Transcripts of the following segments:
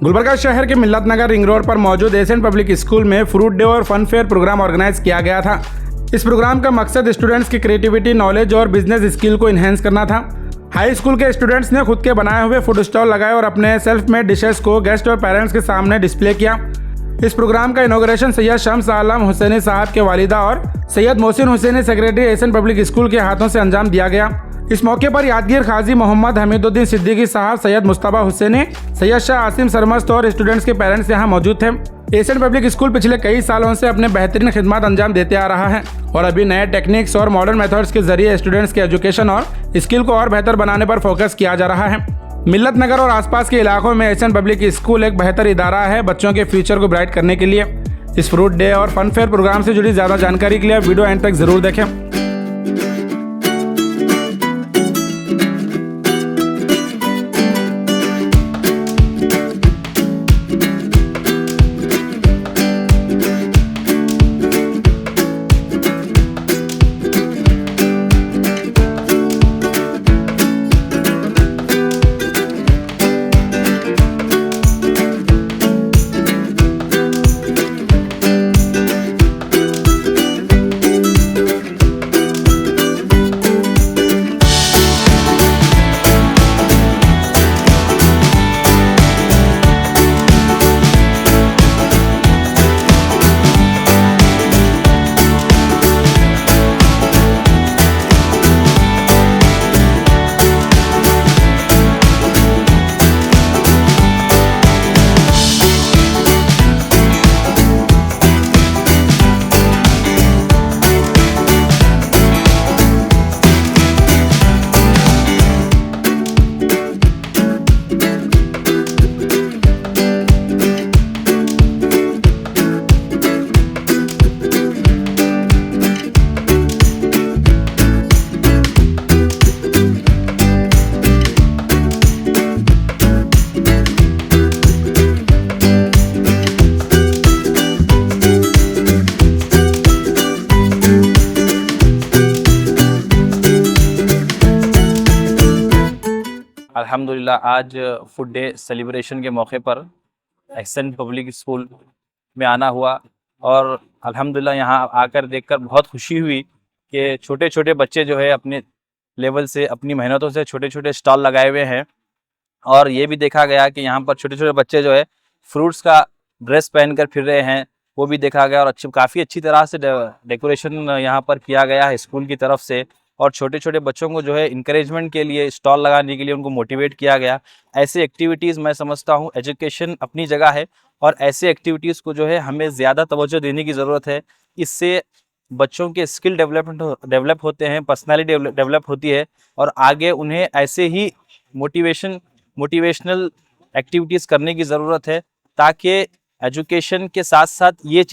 गुलबर्गा शहर के मिल्लत नगर ring road पर मौजूद एशियन पब्लिक स्कूल में फ्रूट डे और फन फेयर प्रोग्राम ऑर्गेनाइज किया गया था। इस प्रोग्राम का मकसद स्टूडेंट्स की क्रिएटिविटी, नॉलेज और बिजनेस स्किल को इन्हेंस करना था। हाई स्कूल के स्टूडेंट्स ने खुद के बनाए हुए फूड स्टॉल लगाए और अपने सेल्फ मेड डिशेस को गेस्ट और पेरेंट्स के सामने डिस्प्ले किया। इस प्रोग्राम का इनॉग्रेशन सैयद शम्स आलम हुसैनी साहब के वालिदा और Syed Mohsin Hussaini secretary Asian public school के हाथों से अंजाम दिया गया। इस मौके पर यादगीर खाजी मोहम्मद हमीदुद्दीन सिद्दीकी साहब, सैयद मुस्तफा हुसैनी, सैयद शाह आसिम सरमस्त और स्टूडेंट्स के पेरेंट्स यहाँ मौजूद थे। एशियन पब्लिक स्कूल पिछले कई सालों से अपने बेहतरीन खिदमत अंजाम देते आ रहा है और अभी नए टेक्निक्स और मॉडर्न मेथड्स के जरिए स्टूडेंट्स के एजुकेशन और स्किल को और बेहतर बनाने पर फोकस किया जा रहा है। मिल्लत नगर और आसपास के इलाकों में एशियन पब्लिक स्कूल एक बेहतर इदारा है बच्चों के फ्यूचर को ब्राइट करने के लिए। इस फ्रूट डे और फन फेयर प्रोग्राम से जुड़ी ज़्यादा जानकारी के लिए वीडियो एंड तक जरूर देखें। अल्हम्दुलिल्लाह आज फूड डे सेलिब्रेशन के मौके पर एशियन पब्लिक स्कूल में आना हुआ और अल्हम्दुलिल्लाह यहाँ आकर देखकर बहुत खुशी हुई कि छोटे छोटे बच्चे जो है अपने लेवल से, अपनी मेहनतों से छोटे छोटे स्टॉल लगाए हुए हैं। और ये भी देखा गया कि यहाँ पर छोटे छोटे बच्चे जो है फ्रूट्स का ड्रेस पहनकर फिर रहे हैं, वो भी देखा गया। और काफ़ी अच्छी तरह से डेकोरेशन यहाँ पर किया गया है स्कूल की तरफ से। और छोटे छोटे बच्चों को जो है इंकरेजमेंट के लिए, स्टॉल लगाने के लिए उनको मोटिवेट किया गया। ऐसे एक्टिविटीज़ मैं समझता हूँ, एजुकेशन अपनी जगह है और ऐसे एक्टिविटीज़ को जो है हमें ज़्यादा तवज्जो देने की ज़रूरत है। इससे बच्चों के स्किल डेवलप होते हैं, पर्सनैलिटी डेवलप होती है और आगे उन्हें ऐसे ही मोटिवेशनल एक्टिविटीज़ करने की ज़रूरत है ताकि एजुकेशन के साथ साथ ये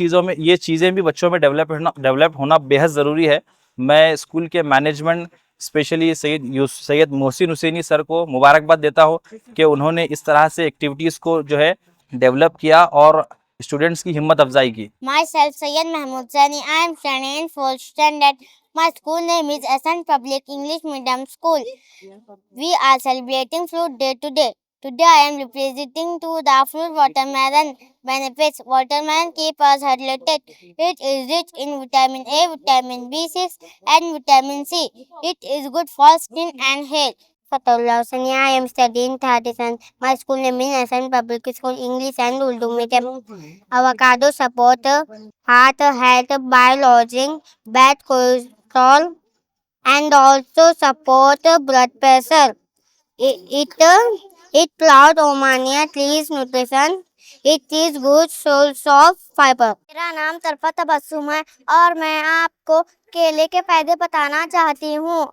चीज़ें भी बच्चों में डेवलप होना बेहद ज़रूरी है। मैं स्कूल के management, specially Syed Mohsin Hussaini sir को मुबारकबाद देता हूँ कि उन्होंने इस तरह से एक्टिविटीज़ को जो है डेवलप किया और स्टूडेंट्स की हिम्मत अफजाई की। Myself Sayyid Mahmood Sani. I am studying in 4th standard. My school name is Ascent Public English Medium School. We are celebrating Fruit Day today. Today I am representing to the fruit watermelon benefits. Watermelon keep us hydrated. It is rich in vitamin A, vitamin B6 and vitamin C. It is good for skin and hair. Fatullah Hussain. I am studying 37. My school name is Ascent Public School English and Urdu Medium. Avocado support heart health by lodging bad cholesterol and also support blood pressure. It ploughed Omania trees nutrition. It is good source of fiber. मेरा नाम तरफा तबस्सुम है और मैं आपको केले के फायदे बताना चाहती हूँ।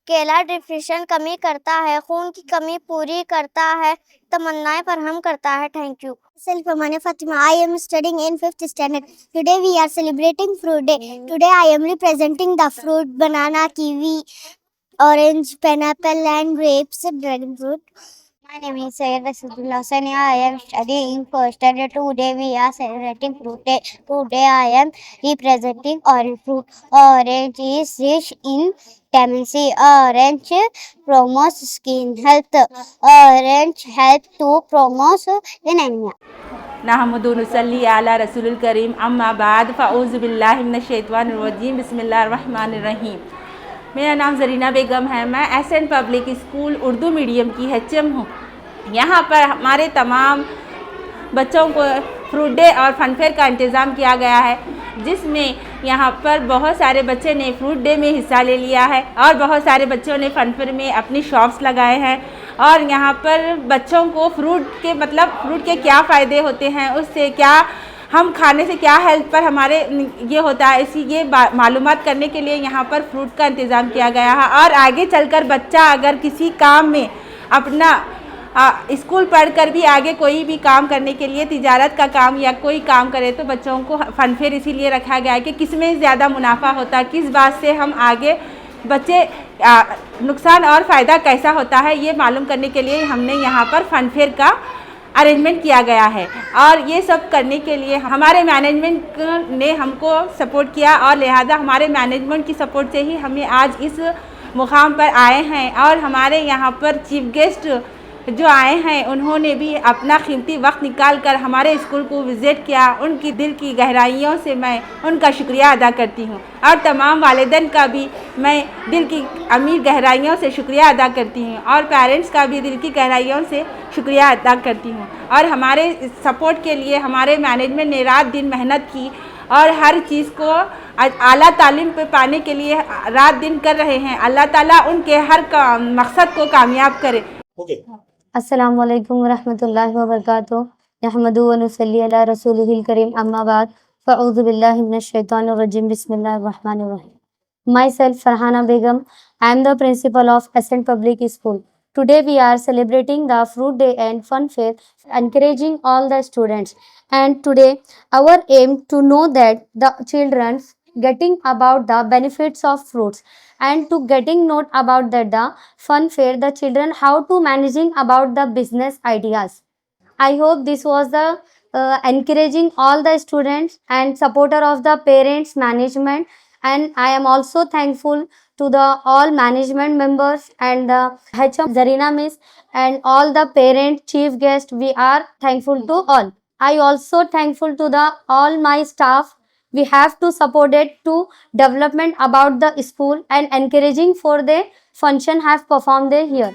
केला डिप्रेशन कमी करता है, खून की कमी पूरी करता है, तमन्नाएं फरहम करता है। Thank you. Self Amane Fatima. I am studying in 5th standard. Today we are celebrating Fruit Day. Today I am representing the fruit banana, kiwi, orange, pineapple and grapes, dragon fruit. My name is Sayyid Rasulullah Sani. I am studying first standard. Today we are celebrating fruit day. Today I am representing orange fruit. Orange is rich in vitamin C. Orange promotes skin health. Orange help to promote anemia. नहमदुनसल्ली अला रसूलुल करीम अम्मा बाद फ़ऊज़ु बिल्लाहि मिनश्शैतानिर्रजीम बिस्मिल्लाहिर्रहमानिर्रहीम। मेरा नाम ज़रीना बेगम है। मैं SN public school Urdu medium की एचएम हूँ। यहाँ पर हमारे तमाम बच्चों को फ्रूट डे और फनफेयर का इंतज़ाम किया गया है, जिसमें यहाँ पर बहुत सारे बच्चे ने फ्रूट डे में हिस्सा ले लिया है और बहुत सारे बच्चों ने फनफेयर में अपनी शॉप्स लगाए हैं। और यहाँ पर बच्चों को फ्रूट के क्या फ़ायदे होते हैं, उससे क्या हम खाने से क्या हेल्थ पर हमारे ये होता है, ये मालूमात करने के लिए यहाँ पर फ्रूट का इंतज़ाम किया गया है। और आगे चलकर बच्चा अगर किसी काम में अपना स्कूल पढ़कर भी आगे कोई भी काम करने के लिए तिजारत का काम या कोई काम करे तो बच्चों को फनफेयर इसीलिए रखा गया है कि किस में ज़्यादा मुनाफा होता है, किस बात से हम आगे बच्चे नुकसान और फ़ायदा कैसा होता है, ये मालूम करने के लिए हमने यहाँ पर फनफेयर का अरेंजमेंट किया गया है। और ये सब करने के लिए हमारे मैनेजमेंट ने हमको सपोर्ट किया और लिहाजा हमारे मैनेजमेंट की सपोर्ट से ही हमें आज इस मुकाम पर आए हैं। और हमारे यहाँ पर चीफ गेस्ट जो आए हैं उन्होंने भी अपना कीमती वक्त निकाल कर हमारे स्कूल को विज़िट किया। उनकी दिल की गहराइयों से मैं उनका शुक्रिया अदा करती हूँ और तमाम वालिदैन का भी मैं दिल की अमीर गहराइयों से शुक्रिया अदा करती हूँ और पेरेंट्स का भी दिल की गहराइयों से शुक्रिया अदा करती हूँ। और हमारे सपोर्ट के लिए हमारे मैनेजमेंट ने रात दिन मेहनत की और हर चीज़ को आला तालीम पे पाने के लिए रात दिन कर रहे हैं। अल्लाह ताला उनके हर मकसद को कामयाब करे। अस्सलाम वालेकुम वरहमतुल्लाहि वबरकातुहू। नहमदुहु व नुसल्ली अला रसूलिहिल करीम अम्मा बाद फ़अऊज़ु बिल्लाहि मिनश्शैतानिर्रजीम बिस्मिल्लाहिर्रहमानिर्रहीम। Myself Farhana Begum. I am the principal of Ascent Public School. Today we are celebrating the Fruit Day and Fun Fair, encouraging all the students. And today our aim to know that the children getting about the benefits of fruits and to getting note about that the fun fair, the children how to managing about the business ideas. I hope this was the encouraging all the students and supporter of the parents management. And I am also thankful to the all management members and the HM Zarina Miss and all the parent chief guest. We are thankful to all. I also thankful to the all my staff. We have to support it to development about the school and encouraging for the function have performed there here.